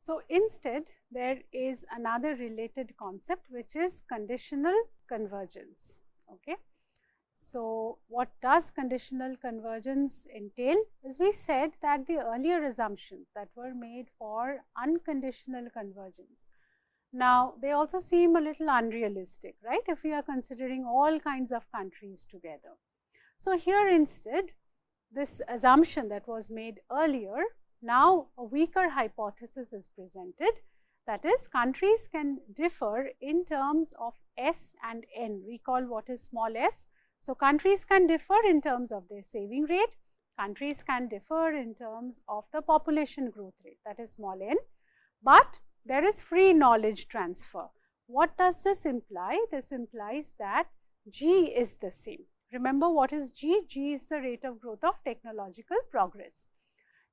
So, instead there is another related concept which is conditional convergence. Okay. So, what does conditional convergence entail? As we said that the earlier assumptions that were made for unconditional convergence, now they also seem a little unrealistic, right, if we are considering all kinds of countries together. So, here instead this assumption that was made earlier, now a weaker hypothesis is presented, that is countries can differ in terms of S and N. We call what is small s. So, countries can differ in terms of their saving rate, countries can differ in terms of the population growth rate, that is small n, but there is free knowledge transfer. What does this imply? This implies that G is the same. Remember what is G? G is the rate of growth of technological progress.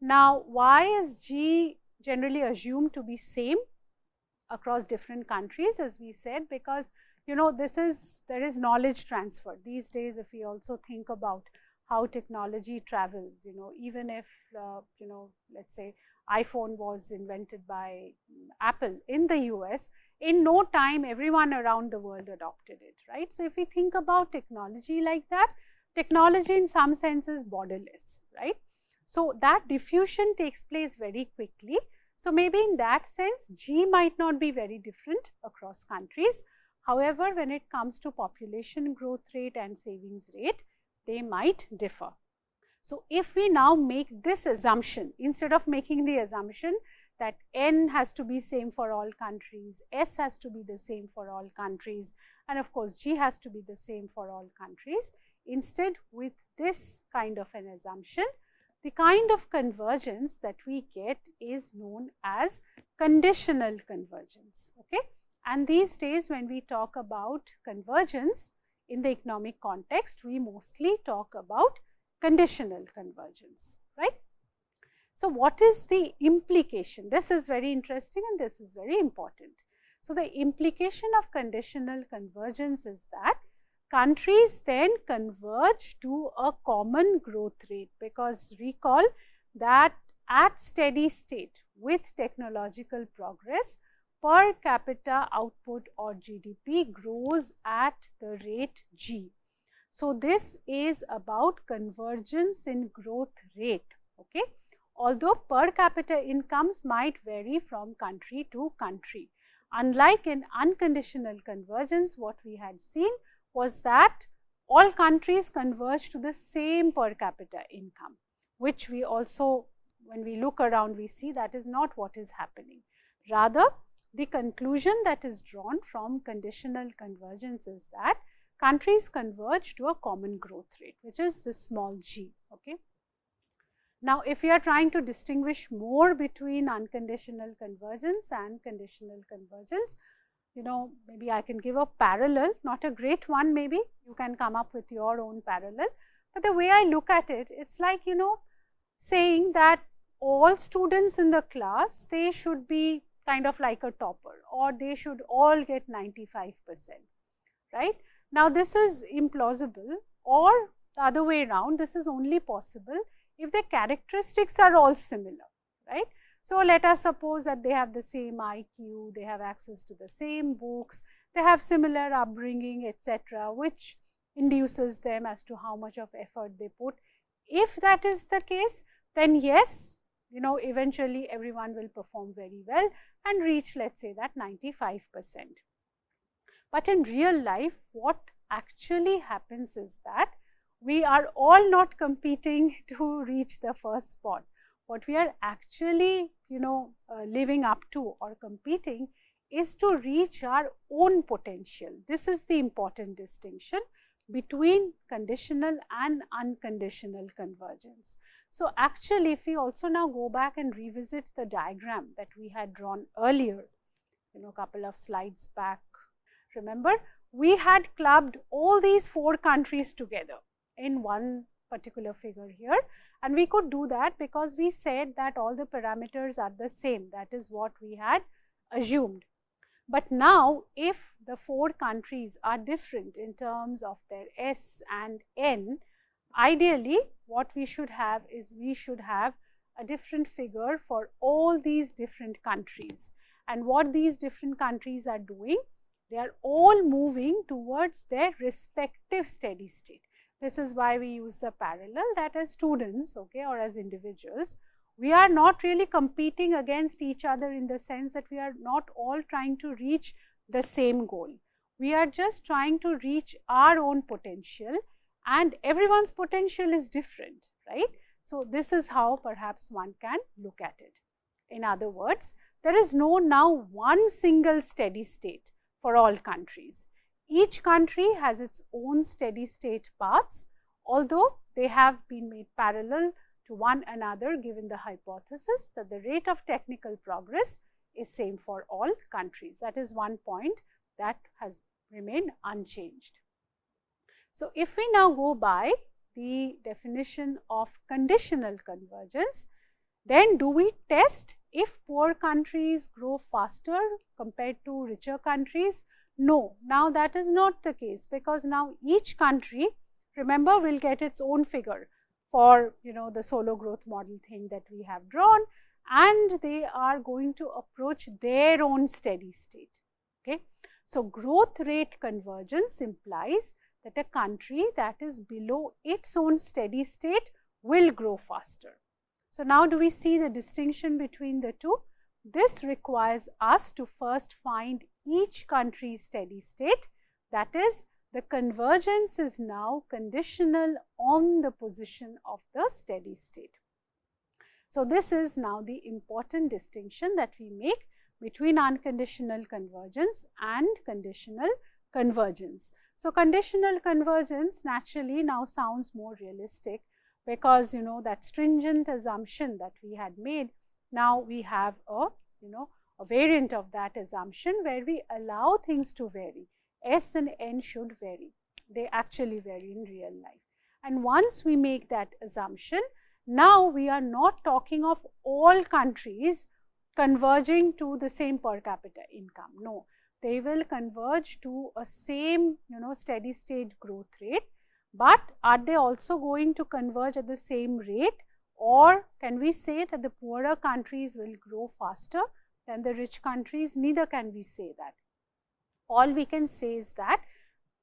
Now, why is G generally assumed to be same across different countries? As we said, because there is knowledge transfer these days. If we also think about how technology travels, even if let's say iPhone was invented by Apple in the US, in no time everyone around the world adopted it, right? So, if we think about technology like that, technology in some sense is borderless, right? So, that diffusion takes place very quickly. So, maybe in that sense G might not be very different across countries. However, when it comes to population growth rate and savings rate, they might differ. So, if we now make this assumption, instead of making the assumption that N has to be same for all countries, S has to be the same for all countries, and of course, G has to be the same for all countries, instead with this kind of an assumption, the kind of convergence that we get is known as conditional convergence. Okay? And these days when we talk about convergence in the economic context, we mostly talk about conditional convergence, right? So, what is the implication? This is very interesting and this is very important. So, the implication of conditional convergence is that countries then converge to a common growth rate, because recall that at steady state with technological progress, per capita output or GDP grows at the rate G. So, this is about convergence in growth rate. Okay? Although per capita incomes might vary from country to country. Unlike in unconditional convergence, what we had seen was that all countries converge to the same per capita income, which we also, when we look around, we see that is not what is happening. Rather, the conclusion that is drawn from conditional convergence is that countries converge to a common growth rate, which is the small g. Okay? Now, if we are trying to distinguish more between unconditional convergence and conditional convergence, maybe I can give a parallel, not a great one, maybe you can come up with your own parallel. But the way I look at it, it's like, saying that all students in the class, they should be kind of like a topper, or they should all get 95%, right? Now, this is implausible, or the other way around, this is only possible if the characteristics are all similar, right? So, let us suppose that they have the same IQ, they have access to the same books, they have similar upbringing, etc., which induces them as to how much of effort they put. If that is the case, then yes, eventually everyone will perform very well and reach, let's say, that 95%. But in real life, what actually happens is that we are all not competing to reach the first spot. What we are actually, living up to or competing is to reach our own potential. This is the important distinction between conditional and unconditional convergence. So, actually, if we also now go back and revisit the diagram that we had drawn earlier, a couple of slides back, remember, we had clubbed all these 4 countries together in one particular figure here, and we could do that because we said that all the parameters are the same. That is what we had assumed. But now, if the 4 countries are different in terms of their S and N, ideally what we should have is we should have a different figure for all these different countries. And what these different countries are doing, they are all moving towards their respective steady state. This is why we use the parallel, that as students, okay, or as individuals, we are not really competing against each other in the sense that we are not all trying to reach the same goal. We are just trying to reach our own potential, and everyone's potential is different, right? So this is how perhaps one can look at it. In other words, there is no now one single steady state for all countries. Each country has its own steady state paths, although they have been made parallel to one another given the hypothesis that the rate of technical progress is same for all countries. That is one point that has remained unchanged. So if we now go by the definition of conditional convergence, then do we test if poor countries grow faster compared to richer countries? No, now that is not the case, because now each country, remember, will get its own figure for the solo growth model thing that we have drawn, and they are going to approach their own steady state. Okay, so growth rate convergence implies that a country that is below its own steady state will grow faster. So now do we see the distinction between the two? This requires us to first find each country's steady state, that is, the convergence is now conditional on the position of the steady state. So this is now the important distinction that we make between unconditional convergence and conditional convergence. So conditional convergence naturally now sounds more realistic, because that stringent assumption that we had made, now we have a variant of that assumption where we allow things to vary. S and N should vary. They actually vary in real life. And once we make that assumption, now we are not talking of all countries converging to the same per capita income. No, they will converge to a same steady state growth rate. But are they also going to converge at the same rate, or can we say that the poorer countries will grow faster than the rich countries? Neither can we say that. All we can say is that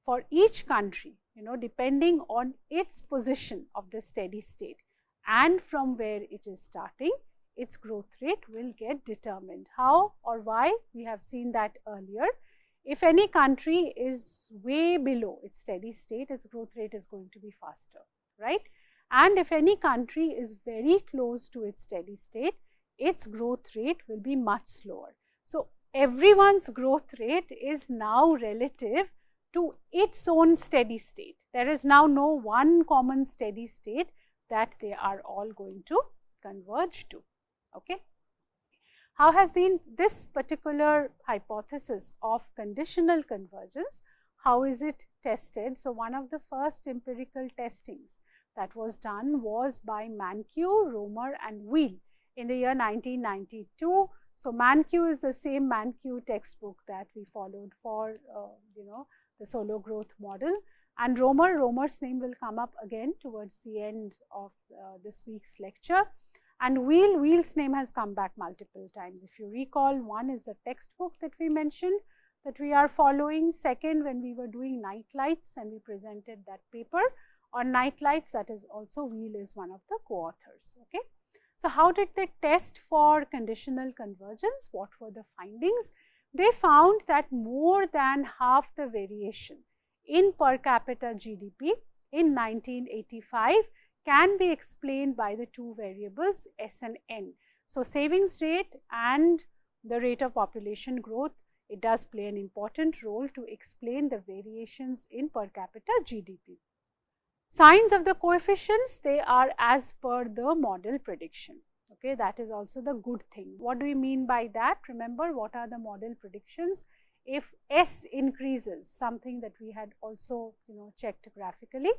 for each country, depending on its position of the steady state and from where it is starting, its growth rate will get determined. How or why? We have seen that earlier. If any country is way below its steady state, its growth rate is going to be faster, right? And if any country is very close to its steady state, its growth rate will be much slower. So everyone's growth rate is now relative to its own steady state. There is now no one common steady state that they are all going to converge to. Okay. How has this particular hypothesis of conditional convergence, how is it tested? So one of the first empirical testings that was done was by Mankiw, Romer and Weil in the year 1992. So Mankiw is the same Mankiw textbook that we followed for the solo growth model, and Romer's name will come up again towards the end of this week's lecture. And Weil's name has come back multiple times. If you recall, one is the textbook that we mentioned that we are following. Second, when we were doing night lights and we presented that paper on night lights, that is also Weil is one of the co-authors. Okay. So how did they test for conditional convergence? What were the findings? They found that more than half the variation in per capita GDP in 1985 can be explained by the two variables S and N. So savings rate and the rate of population growth, it does play an important role to explain the variations in per capita GDP. Signs of the coefficients, they are as per the model prediction. Okay, that is also the good thing. What do we mean by that? Remember, what are the model predictions? If S increases, something that we had also checked graphically,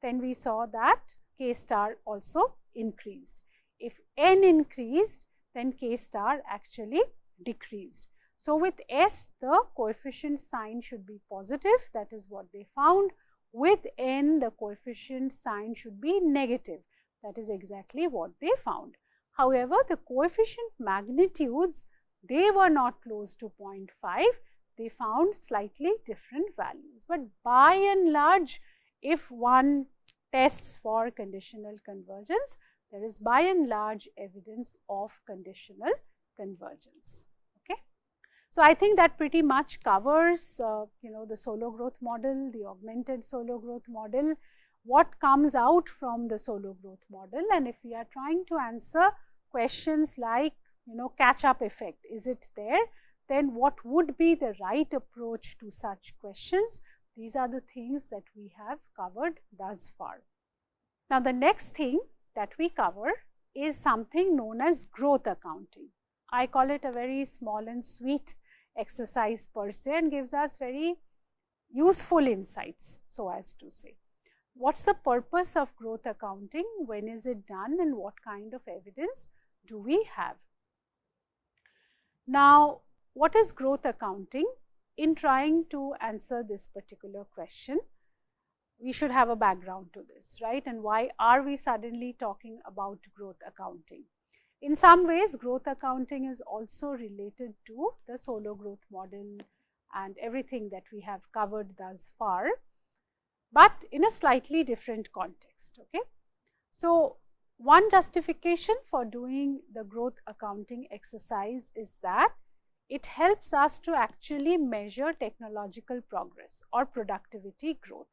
then we saw that K star also increased. If N increased, then K star actually decreased. So with S, the coefficient sign should be positive. That is what they found. With N, the coefficient sign should be negative. That is exactly what they found. However, the coefficient magnitudes, they were not close to 0.5, they found slightly different values. But by and large, if one tests for conditional convergence, there is by and large evidence of conditional convergence. Okay. So, I think that pretty much covers the solo growth model, the augmented solo growth model, what comes out from the solo growth model. And if we are trying to answer questions like catch up effect, is it there, then what would be the right approach to such questions? These are the things that we have covered thus far. Now, the next thing that we cover is something known as growth accounting. I call it a very small and sweet exercise per se, and gives us very useful insights, so as to say. What's the purpose of growth accounting? When is it done, and what kind of evidence do we have? Now, what is growth accounting? In trying to answer this particular question, we should have a background to this, right? And why are we suddenly talking about growth accounting? In some ways, growth accounting is also related to the solo growth model and everything that we have covered thus far, but in a slightly different context. Okay. So, one justification for doing the growth accounting exercise is that it helps us to actually measure technological progress or productivity growth.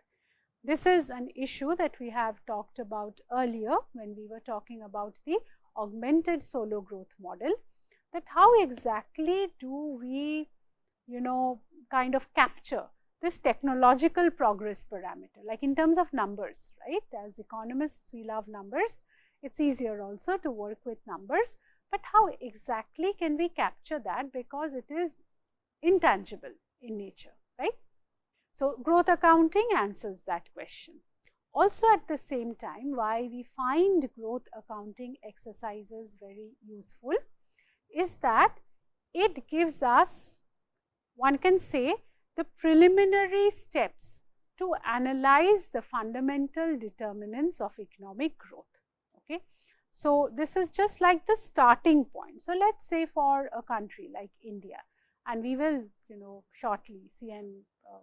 This is an issue that we have talked about earlier when we were talking about the augmented solo growth model, that how exactly do we kind of capture this technological progress parameter, like in terms of numbers, right? As economists, we love numbers. It's easier also to work with numbers, but how exactly can we capture that, because it is intangible in nature, right? So, growth accounting answers that question. Also, at the same time, why we find growth accounting exercises very useful is that it gives us, one can say, the preliminary steps to analyze the fundamental determinants of economic growth. Okay. So, this is just like the starting point. So, let us say for a country like India, and we will shortly see a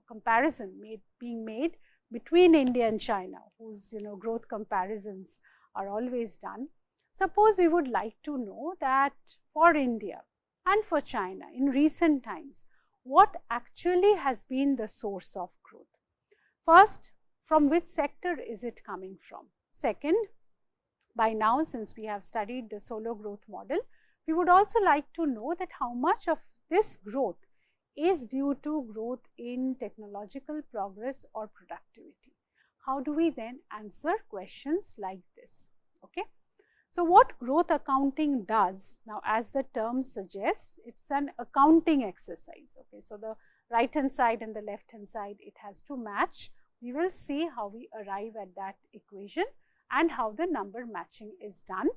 comparison being made between India and China, whose growth comparisons are always done. Suppose we would like to know that for India and for China in recent times, what actually has been the source of growth. First, from which sector is it coming from? Second, by now, since we have studied the solo growth model, we would also like to know that how much of this growth is due to growth in technological progress or productivity. How do we then answer questions like this? Okay. So, what growth accounting does, now as the term suggests, it is an accounting exercise. Okay. So, the right hand side and the left hand side, it has to match. We will see how we arrive at that equation and how the number matching is done.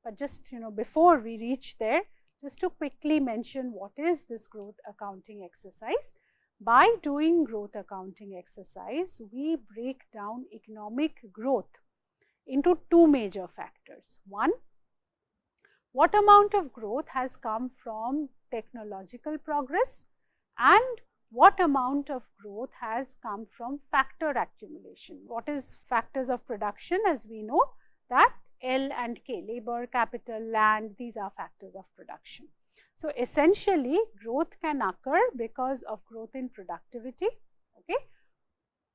But just before we reach there, just to quickly mention what is this growth accounting exercise. By doing growth accounting exercise, we break down economic growth into two major factors. One, what amount of growth has come from technological progress, and what amount of growth has come from factor accumulation. What is factors of production? As we know that L and K, labor, capital, land, these are factors of production. So, essentially growth can occur because of growth in productivity, okay,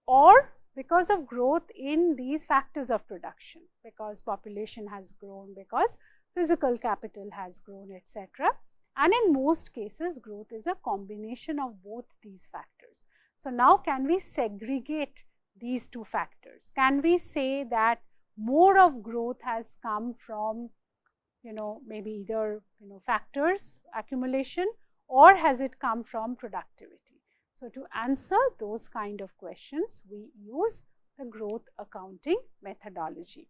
or because of growth in these factors of production, because population has grown, because physical capital has grown, etc. And in most cases, growth is a combination of both these factors. So, now can we segregate these two factors? Can we say that more of growth has come from maybe either factors accumulation, or has it come from productivity? So, to answer those kind of questions, we use the growth accounting methodology.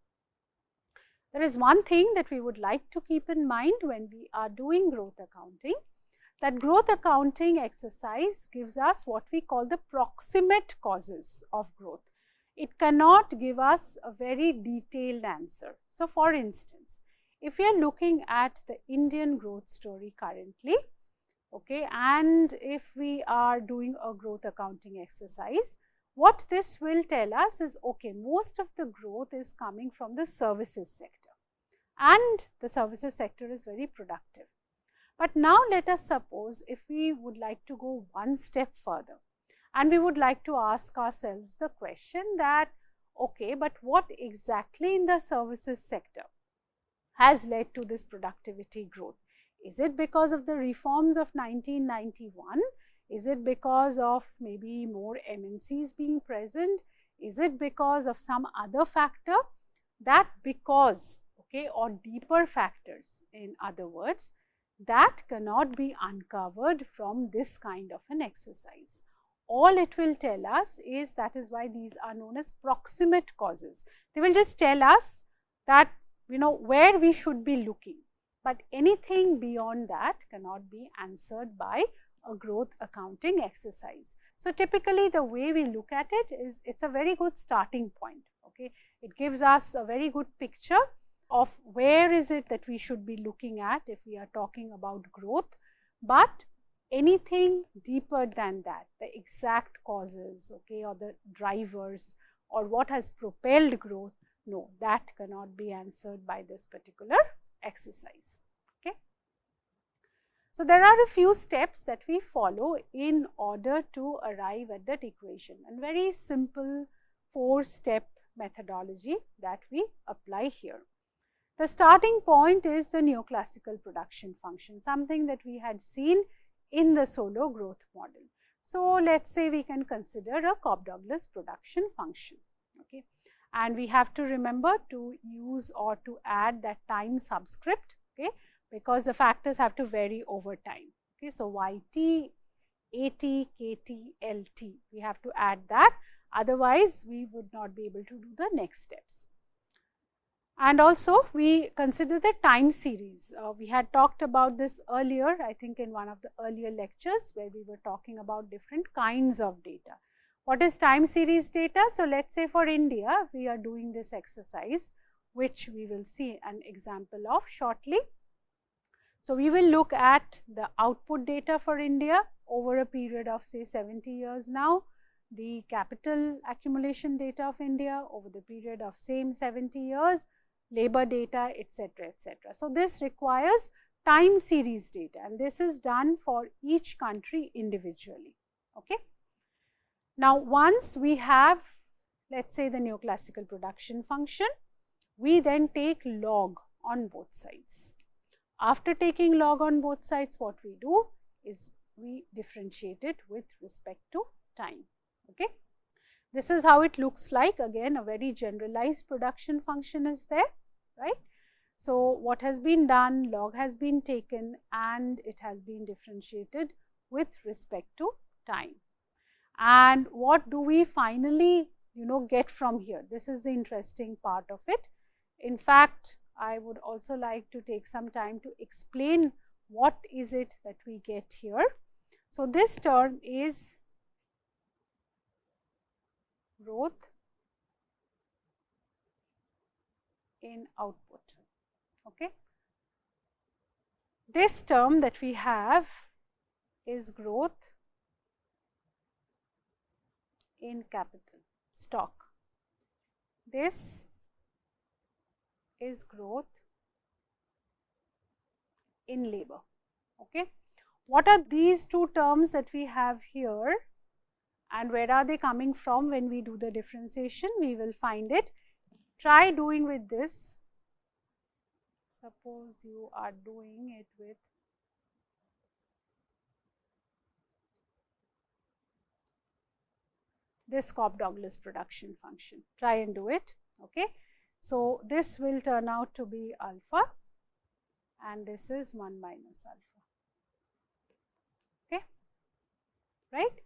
There is one thing that we would like to keep in mind when we are doing growth accounting, that growth accounting exercise gives us what we call the proximate causes of growth. It cannot give us a very detailed answer. So, for instance, if we are looking at the Indian growth story currently, okay, and if we are doing a growth accounting exercise, what this will tell us is, okay, most of the growth is coming from the services sector, and the services sector is very productive. But now let us suppose if we would like to go one step further, and we would like to ask ourselves the question that, okay, but what exactly in the services sector has led to this productivity growth? Is it because of the reforms of 1991? Is it because of maybe more MNCs being present? Is it because of some other factor? That because, okay, or deeper factors, in other words, that cannot be uncovered from this kind of an exercise. All it will tell us is, that is why these are known as proximate causes. They will just tell us that, where we should be looking, but anything beyond that cannot be answered by a growth accounting exercise. So typically the way we look at it is, it's a very good starting point, okay. It gives us a very good picture of where is it that we should be looking at if we are talking about growth, but anything deeper than that, the exact causes, okay, or the drivers, or what has propelled growth, no, that cannot be answered by this particular exercise, okay. So there are a few steps that we follow in order to arrive at that equation, and very simple 4-step methodology that we apply here. The starting point is the neoclassical production function, something that we had seen in the Solow growth model. So let's say we can consider a Cobb-Douglas production function, okay, and we have to remember to use or to add that time subscript, okay, because the factors have to vary over time, okay. So YT, AT, KT, LT, we have to add that, otherwise we would not be able to do the next steps. And also we consider the time series. We had talked about this earlier, I think in one of the earlier lectures, where we were talking about different kinds of data. What is time series data? So let's say for India, we are doing this exercise, which we will see an example of shortly. So we will look at the output data for India over a period of say 70 years now, the capital accumulation data of India over the period of same 70 years, labor data, etc., etc. So this requires time series data, and this is done for each country individually, okay. Now once we have, let's say, the neoclassical production function, we then take log on both sides. After taking log on both sides, what we do is we differentiate it with respect to time, okay. This is how it looks like. Again, a very generalized production function is there, right. So what has been done, log has been taken and it has been differentiated with respect to time. And what do we finally, get from here? This is the interesting part of it. In fact, I would also like to take some time to explain what is it that we get here. So this term is growth in output, okay. This term that we have is growth in capital, stock. This is growth in labor, okay. What are these two terms that we have here, and where are they coming from when we do the differentiation? We will find it. Try doing with this. Suppose you are doing it with this Cobb-Douglas production function. Try and do it, okay. So this will turn out to be alpha, and this is 1 minus alpha, okay, right.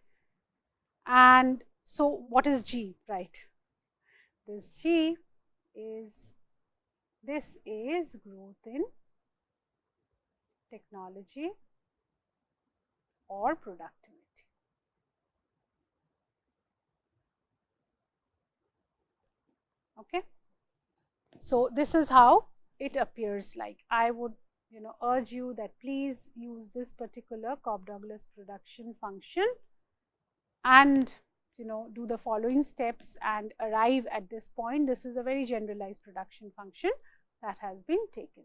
And so what is G, right? This G is, this is growth in technology or productivity. Okay. So this is how it appears like. I would urge you that please use this particular Cobb-Douglas production function and do the following steps and arrive at this point. This is a very generalized production function that has been taken.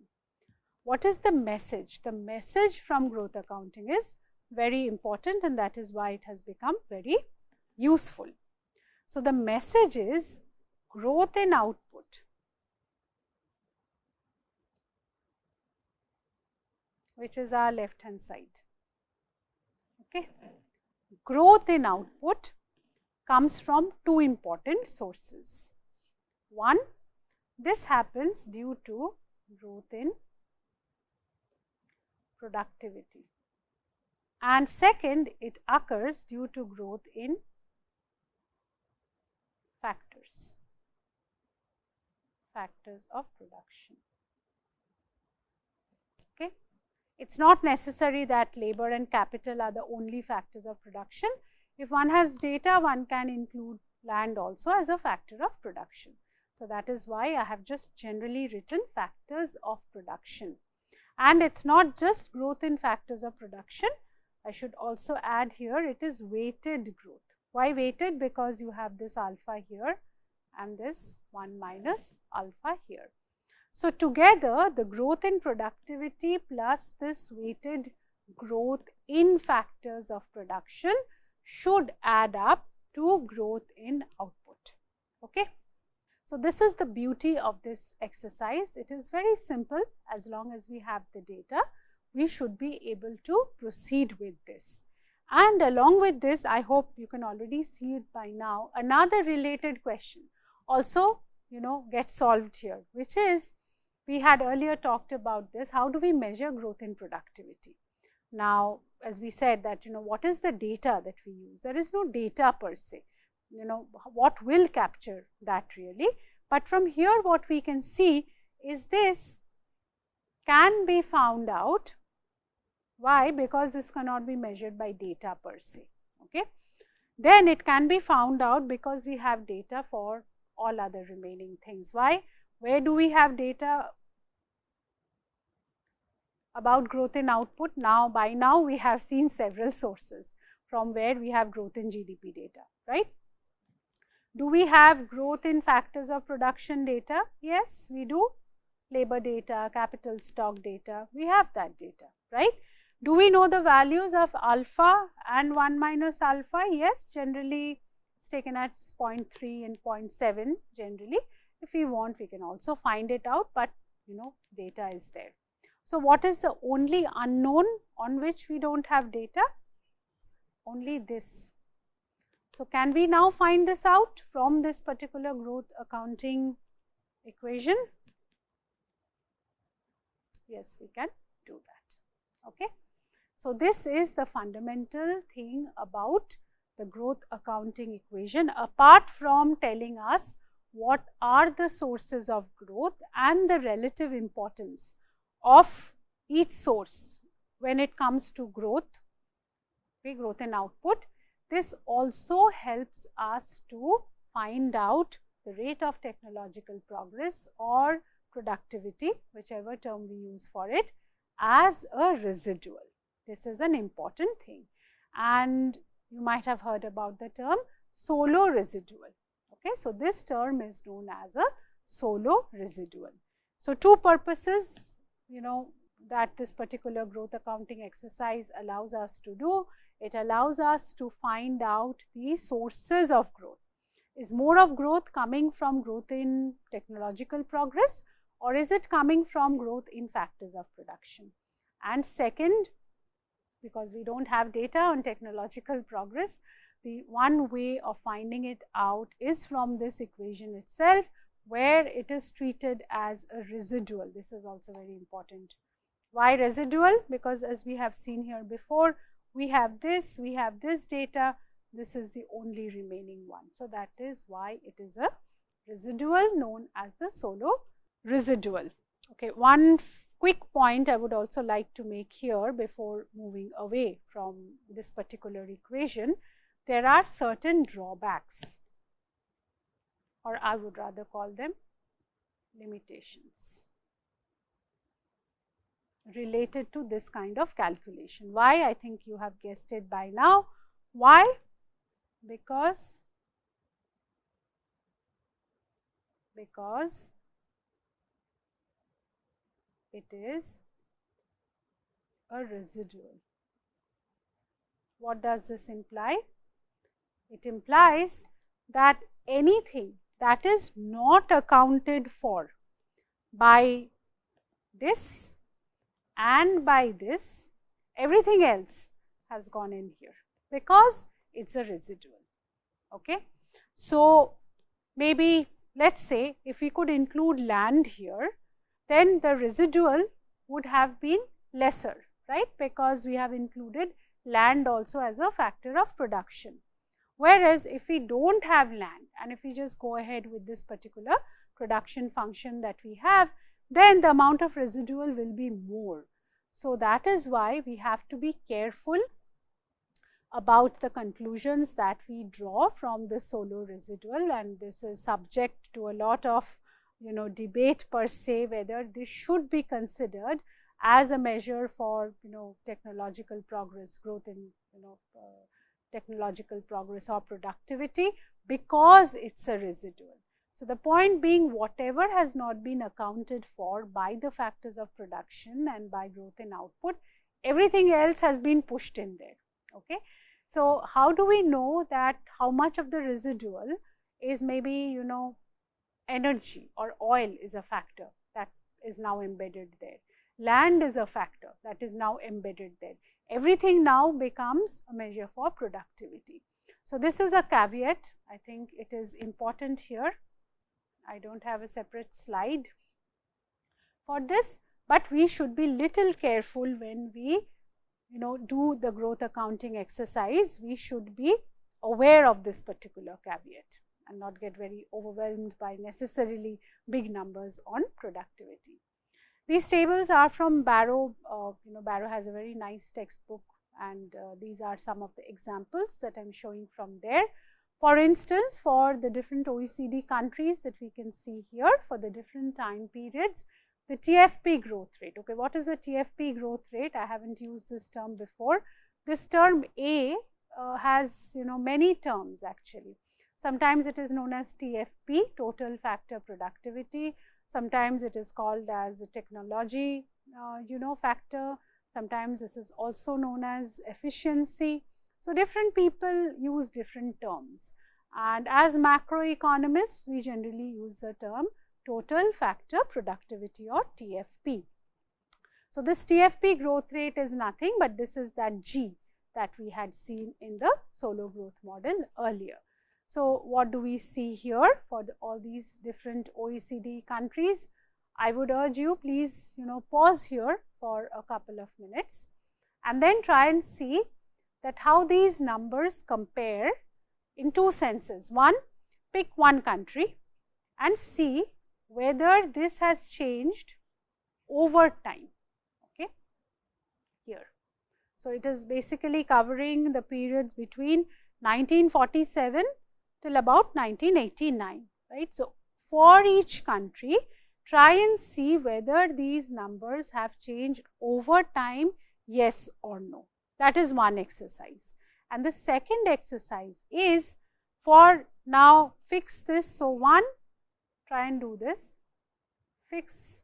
What is the message? The message from growth accounting is very important, and that is why it has become very useful. So, the message is growth in output, which is our left hand side. Okay. Growth in output comes from two important sources. One, this happens due to growth in productivity, and second, it occurs due to growth in factors of production. Okay. It is not necessary that labor and capital are the only factors of production. If one has data, one can include land also as a factor of production. So, that is why I have just generally written factors of production. And it is not just growth in factors of production. I should also add here, it is weighted growth. Why weighted? Because you have this alpha here and this 1 minus alpha here. So, together the growth in productivity plus this weighted growth in factors of production should add up to growth in output. Okay. So, this is the beauty of this exercise. It is very simple. As long as we have the data, we should be able to proceed with this. And along with this, I hope you can already see it by now, another related question also get solved here, which is, we had earlier talked about this, how do we measure growth in productivity? Now, as we said that what is the data that we use? There is no data per se. What will capture that really, but from here what we can see is this can be found out. Why? Because this cannot be measured by data per se. Okay. Then it can be found out because we have data for all other remaining things. Why? Where do we have data about growth in output? Now, by now we have seen several sources from where we have growth in GDP data, right? Do we have growth in factors of production data? Yes, we do. Labor data, capital stock data, we have that data, right? Do we know the values of alpha and 1 minus alpha? Yes, generally it's taken at 0.3 and 0.7 generally. If we want, we can also find it out, but data is there. So, what is the only unknown on which we do not have data? Only this. So, can we now find this out from this particular growth accounting equation? Yes, we can do that. Okay. So, this is the fundamental thing about the growth accounting equation, apart from telling us what are the sources of growth and the relative importance of each source when it comes to growth, okay, growth in output. This also helps us to find out the rate of technological progress or productivity, whichever term we use for it, as a residual. This is an important thing, and you might have heard about the term solo residual. Okay, so this term is known as a solo residual. So, two purposes that this particular growth accounting exercise allows us to do. It allows us to find out the sources of growth. Is more of growth coming from growth in technological progress, or is it coming from growth in factors of production? And second, because we do not have data on technological progress, the one way of finding it out is from this equation itself, where it is treated as a residual. This is also very important. Why residual? Because as we have seen here before, we have this data, this is the only remaining one. So, that is why it is a residual known as the solo residual. Okay, one quick point I would also like to make here before moving away from this particular equation. There are certain drawbacks, or I would rather call them limitations. related to this kind of calculation. Why? I think you have guessed it by now. Why? Because it is a residual. What does this imply? It implies that anything that is not accounted for by this and by this, everything else has gone in here because it is a residual. Okay. So, maybe let us say if we could include land here, then the residual would have been lesser, right, because we have included land also as a factor of production. Whereas, if we do not have land and if we just go ahead with this particular production function that we have, then the amount of residual will be more. So, that is why we have to be careful about the conclusions that we draw from the solo residual, and this is subject to a lot of debate per se, whether this should be considered as a measure for technological progress, growth in technological progress or productivity, because it is a residual. So, the point being, whatever has not been accounted for by the factors of production and by growth in output, everything else has been pushed in there. Okay. So, how do we know that how much of the residual is maybe energy or oil is a factor that is now embedded there, land is a factor that is now embedded there, everything now becomes a measure for productivity. So, this is a caveat. I think it is important here. I do not have a separate slide for this, but we should be little careful when we do the growth accounting exercise. We should be aware of this particular caveat and not get very overwhelmed by necessarily big numbers on productivity. These tables are from Barrow. Barrow has a very nice textbook, and these are some of the examples that I am showing from there. For instance, for the different OECD countries that we can see here, for the different time periods, the TFP growth rate. Okay, what is the TFP growth rate? I have not used this term before. This term A has many terms actually. Sometimes it is known as TFP, total factor productivity. Sometimes it is called as a technology factor. Sometimes this is also known as efficiency. So, different people use different terms, and as macroeconomists we generally use the term total factor productivity or TFP. So, this TFP growth rate is nothing but this is that G that we had seen in the solo growth model earlier. So, what do we see here for all these different OECD countries? I would urge you, please pause here for a couple of minutes and then try and see that how these numbers compare in two senses. One, pick one country and see whether this has changed over time. Okay, here. So, it is basically covering the periods between 1947 till about 1989, right. So, for each country, try and see whether these numbers have changed over time, yes or no. That is one exercise. And the second exercise is for now fix this. So, one, try and do this, fix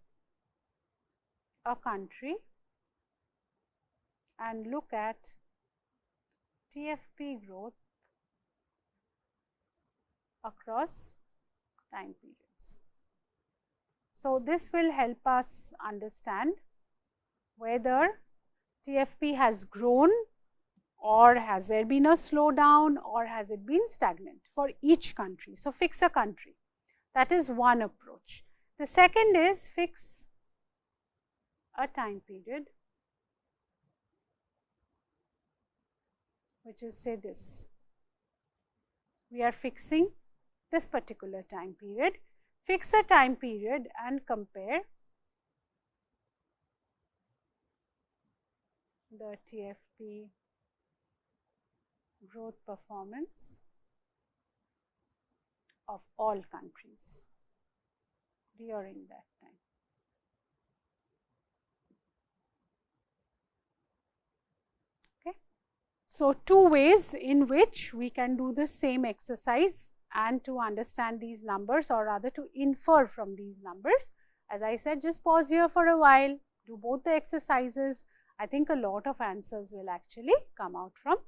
a country and look at TFP growth across time periods. So, this will help us understand whether TFP has grown or has there been a slowdown or has it been stagnant for each country. So, fix a country, that is one approach. The second is fix a time period, which is say this, we are fixing this particular time period, fix a time period and compare the TFP growth performance of all countries during that time. So, two ways in which we can do the same exercise and to understand these numbers, or rather to infer from these numbers. As I said, just pause here for a while, do both the exercises. I think a lot of answers will actually come out from